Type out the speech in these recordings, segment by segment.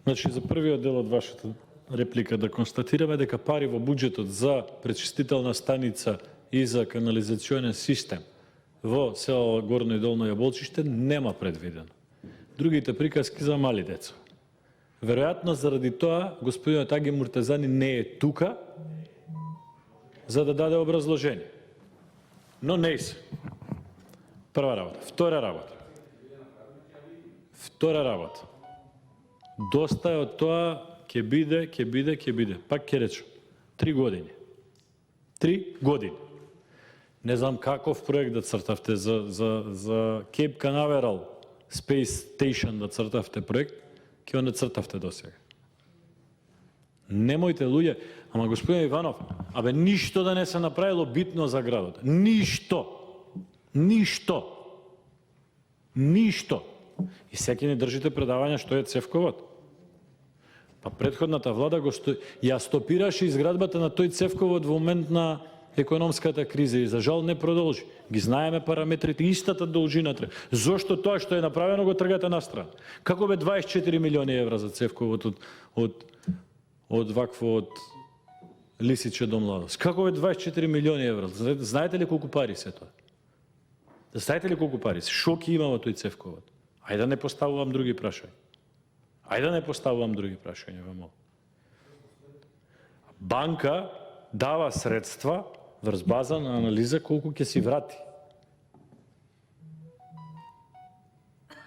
Значи, за првиот дел од вашата реплика да констатираме дека пари во буџетот за пречистителна станица и за канализационен систем во село Горно и Долно Јаболчиште нема предвидено. Другите приказки за мали деца. Веројатно заради тоа господинот Аги Муртезани не е тука за да даде образложение. Но не се. Прва работа. Втора работа. Доста е од тоа ќе биде. Пак ќе речем. 3 години. 3 години. Не знам каков проект да цртавте за Cape Canaveral Space Station да цртавте проект, ќе го не цртавте до сега. Немојте луѓе, ама господин Иванов, ништо да не се направило битно за градот. Ништо. И секи не држите предавања што е цевковод. Па претходната влада ја стопираше изградбата на тој цевковод во момент на економската криза и за жал не продолжи. Ги знаеме параметрите, истата должина треба. Зошто тоа што е направено го тргате настрана? Како бе 24 милиони евра за цевковод од Лисиче до Младост? Како бе 24 милиони евра? Знаете ли колку пари се тоа? Знаете ли колку пари се? Шо ќе има во тој цевковод? Ајде да не поставувам други прашања. Банка дава средства врз база на анализа колку ќе си врати.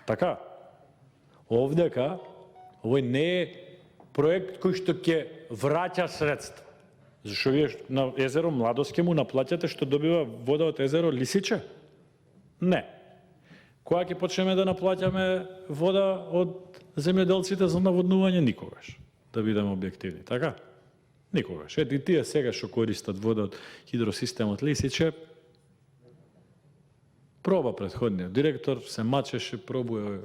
Така. Овдека, овој не е проект кој што ќе враќа средства. Зашо вие на езеро Младост ќе му наплаќате што добива вода од езеро Лисиче? Не. Кога ќе почнеме да наплаќаме вода од земјоделците за наводнување? Никогаш. Да бидеме објективни, така? Никогаш. Ето и тие сега што користат вода од хидросистемот Лисиче, проба претходниот директор, се мачеше, пробува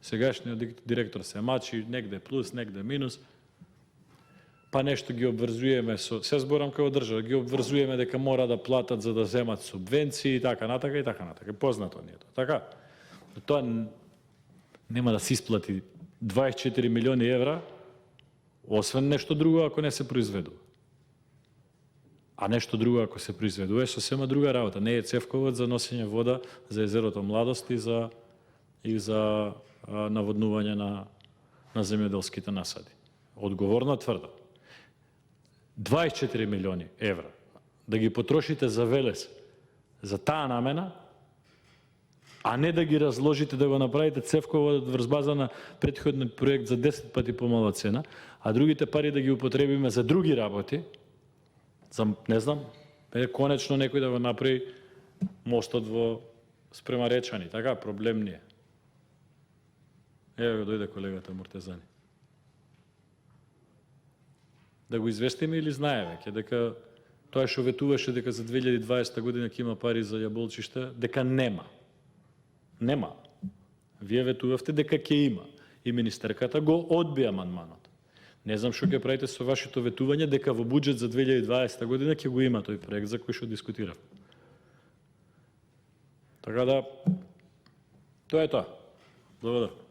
сегашниот директор се мачи, негде плюс, негде минус, па нешто ги обврзуваме со, се зборам како држава, ги обврзуваме дека мора да платат за да земат субвенции и така натака. Познато ни е тоа, така? Тоа нема да се исплати 24 милиони евра, освен нешто друго ако не се произведува. А нешто друго ако се произведува е сосема друга работа. Не е цевковод за носење вода за езерото Младост и за наводнување на земјоделските насади. Одговорно тврдо. 24 милиони евра да ги потрошите за Велес, за таа намена, а не да ги разложите да го направите цевководот врз база на претходниот проект за 10 пати помала цена, а другите пари да ги употребиме за други работи, за, не знам, конечно некој да го направи мостот во спрема Речани, така, проблем не е. Ево го дојде колегата Муртезани. Да го известиме или знае веќе дека тоа што ветуваше дека за 2020 година ќе има пари за Јаболчиште, дека нема. Нема. Вие ветувавте дека ќе има. И министерката го одби амандманот. Не знам што ќе правите со вашето ветување дека во буџет за 2020 година ќе го има тој проект за кој што дискутирав. Така да, тоа е тоа. Благодарам.